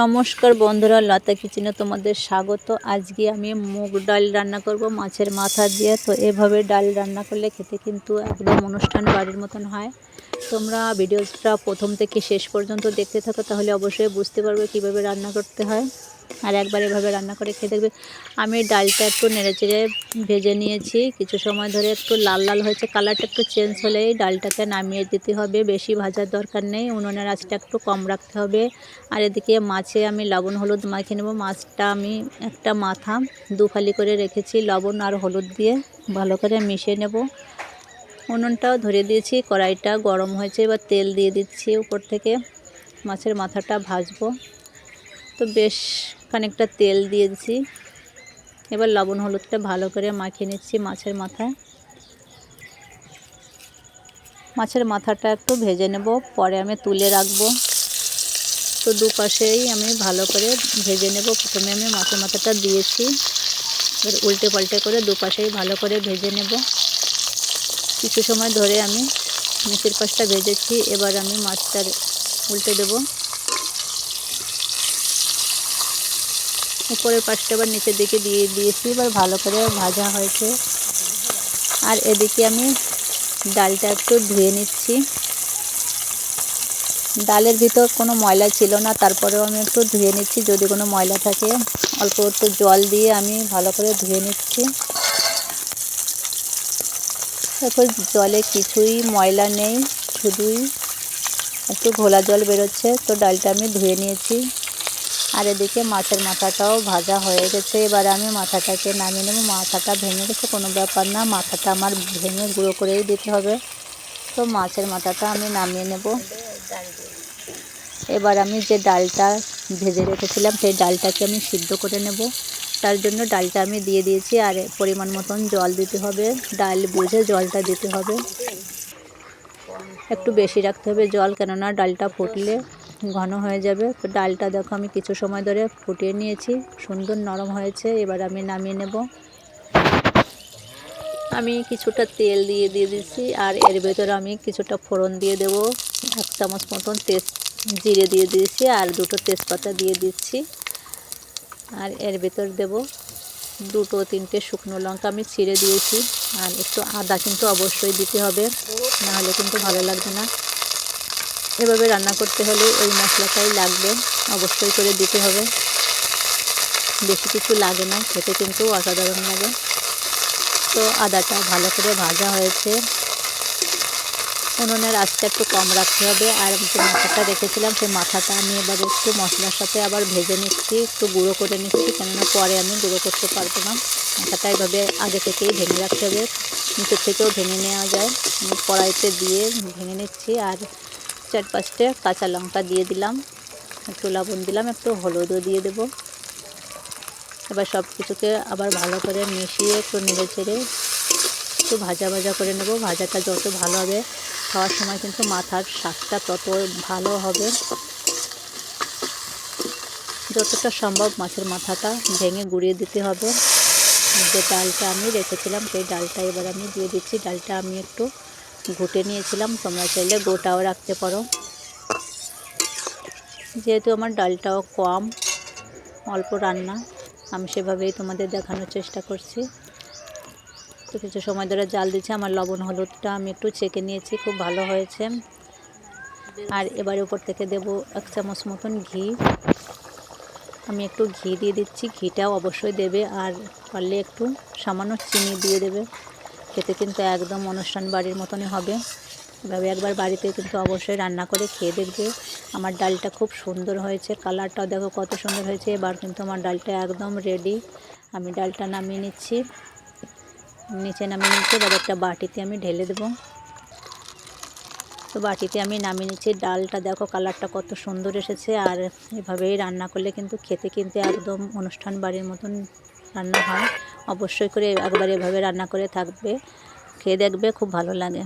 নমস্কার বন্ধুরা, লতা কিচেনে তোমাদের স্বাগত। আজকে আমি মুগ ডাল রান্না করব মাছের মাথা দিয়ে। তো এভাবে ডাল রান্না করলে খেতে কিন্তু একদম অনুষ্ঠান বাড়ির মতন হয়। তোমরা ভিডিওটা প্রথম থেকে শেষ পর্যন্ত দেখতে থাকো, তাহলে অবশ্যই বুঝতে পারবে কিভাবে রান্না করতে হয়। আর একবার এভাবে রান্না করে খেয়ে দেখবে। আমি ডালটা একটু নেড়েচেড়ে ভেজে নিয়েছি, কিছু সময় ধরে একটু লাল লাল হয়েছে, কালারটা একটু চেঞ্জ হলেই ডালটাকে নামিয়ে দিতে হবে। বেশি ভাজার দরকার নেই, উনুনের আঁচটা একটু কম রাখতে হবে। আর এদিকে মাছে আমি লবণ হলুদ মাখিয়ে নেব। মাছটা আমি একটা মাথা দুফালি করে রেখেছি, লবণ আর হলুদ দিয়ে ভালো করে মিশিয়ে নেব। উনুনটাও ধরে দিয়েছি, কড়াইটা গরম হয়েছে, এবার তেল দিয়ে দিচ্ছি উপর থেকে। মাছের মাথাটা ভাজবো, তো বেশ খানিকটা তেল দিয়েছি। এবার লবণ হলুদটা ভালো করে মাখিয়ে নিচ্ছি মাছের মাথায়। মাছের মাথাটা একটু ভেজে নেব, পরে আমি তুলে রাখবো। তো দুপাশেই আমি ভালো করে ভেজে নেব। প্রথমে আমি মাছের মাথাটা দিয়েছি, এবার উল্টে পাল্টে করে দুপাশেই ভালো করে ভেজে নেব। কিছু সময় ধরে আমি নিচের পাশটা ভেজেছি, এবার আমি মাছটা উল্টে দেব। উপরের পাশটা আবার নিচের দিকে দিয়ে দিয়েছি, এবার ভালো করে ভাজা হয়েছে। আর এদিকে আমি ডালটা একটু ধুয়ে নিচ্ছি। ডালের ভিতর কোনো ময়লা ছিল না, তারপরেও আমি একটু ধুয়ে নিচ্ছি। যদি কোনো ময়লা থাকে অল্প একটু জল দিয়ে আমি ভালো করে ধুয়ে নিচ্ছি। তারপর জলে কিছুই ময়লা নেই, শুধুই একটু ঘোলা জল বেরোচ্ছে। তো ডালটা আমি ধুয়ে নিয়েছি। আর এদিকে মাছের মাথাটাও ভাজা হয়ে গেছে, এবার আমি মাথাটাকে নামিয়ে নেব। মাথাটা ভেঙে গেছে, কোনো ব্যাপার না, মাথাটা আমার ভেঙে গুঁড়ো করেই দিতে হবে। তো মাছের মাথাটা আমি নামিয়ে নেব। এবার আমি যে ডালটা ভেজে রেখেছিলাম সেই ডালটাকে আমি সিদ্ধ করে নেব। তার জন্য ডালটা আমি দিয়ে দিয়েছি, আর পরিমাণ মতন জল দিতে হবে। ডাল বুঝে জলটা দিতে হবে, একটু বেশি রাখতে হবে জল, কেননা ডালটা ফুটলে ঘন হয়ে যাবে। তো ডালটা দেখো আমি কিছু সময় ধরে ফুটিয়ে নিয়েছি, সুন্দর নরম হয়েছে। এবার আমি নামিয়ে নেব। আমি কিছুটা তেল দিয়ে দিচ্ছি, আর এর ভেতরে আমি কিছুটা ফোড়ন দিয়ে দেব। 1 চামচ মতন জিরে দিয়ে দিয়েছি, আর 2টো তেজপাতা দিয়ে দিচ্ছি। আর এর ভেতর দেব 2-3টে শুকনো লঙ্কা আমি ছিঁড়ে দিয়েছি। আর একটু আদা কিন্তু অবশ্যই দিতে হবে, নাহলে কিন্তু ভালো লাগবে না। এভাবে রান্না করতে হলে এই মশলাটাই লাগবে, অবশ্যই করে দিতে হবে। বেশি কিছু লাগে না, খেতে কিন্তু অসাধারণ লাগে। তো আদাটা ভালো করে ভাজা হয়েছে। উনুনের আঁচটা একটু কম রাখতে হবে। আর যে মাথাটা রেখেছিলাম সেই মাথাটা আমি এবার একটু মশলার সাথে আবার ভেজে নিচ্ছি, একটু গুঁড়ো করে নিচ্ছি, কেননা পরে আমি গুঁড়ো করতে পারবো না। মাথাটা এভাবে আগে থেকেই ভেঙে রাখতে হবে, নিচের থেকেও ভেঙে নেওয়া যায়। আমি কড়াইতে দিয়ে ভেঙে নিচ্ছি। আর 4-5টে কাঁচা লঙ্কা দিয়ে দিলাম, একটু লবণ দিলাম, একটু হলুদও দিয়ে দেব। এবার সব কিছুকে আবার ভালো করে মিশিয়ে একটু নেড়ে চেড়ে একটু ভাজা ভাজা করে নেব। ভাজাটা যত ভালো হবে, খাওয়ার সময় কিন্তু মাথার স্বাদটা তত ভালো হবে। যতটা সম্ভব মাছের মাথাটা ভেঙে গুঁড়িয়ে দিতে হবে। যে ডালটা আমি রেখেছিলাম সেই ডালটা এবার আমি দিয়ে দিচ্ছি। ডালটা আমি একটু ঘুটে নিয়েছিলাম, তোমরা চাইলে গোটাও রাখতে পারো। যেহেতু আমার ডালটাও কম, অল্প রান্না, আমি সেভাবেই তোমাদের দেখানোর চেষ্টা করছি। তো কিছু সময় ধরে জাল দিচ্ছি। আমার লবণ হলুদটা আমি একটু চেখে নিয়েছি, খুব ভালো হয়েছে। আর এবার উপর থেকে দেব 1 চামচ মতন ঘি। আমি একটু ঘি দিয়ে দিচ্ছি, ঘিটাও অবশ্যই দেবে। আর পারলে একটু সামান্য চিনি দিয়ে দেবে, খেতে কিন্তু একদম অনুষ্ঠান বাড়ির মতনই হবে। এভাবে একবার বাড়িতে কিন্তু অবশ্যই রান্না করে খেয়ে দেখবে। আমার ডালটা খুব সুন্দর হয়েছে, কালারটাও দেখো কত সুন্দর হয়েছে। এবার কিন্তু আমার ডালটা একদম রেডি। আমি ডালটা নামিয়ে নিচ্ছি, নিচে নামিয়ে নিচ্ছি। এবার একটা বাটিতে আমি ঢেলে দেব। তো বাটিতে আমি নামিয়ে নিচ্ছি। ডালটা দেখো কালারটা কত সুন্দর এসেছে। আর এভাবেই রান্না করলে কিন্তু খেতে কিন্তু একদম অনুষ্ঠান বাড়ির মতন রান্না হয়। অবশ্যই করে একবার এভাবে রান্না করে থাকবে, খেয়ে দেখবে, খুব ভালো লাগে।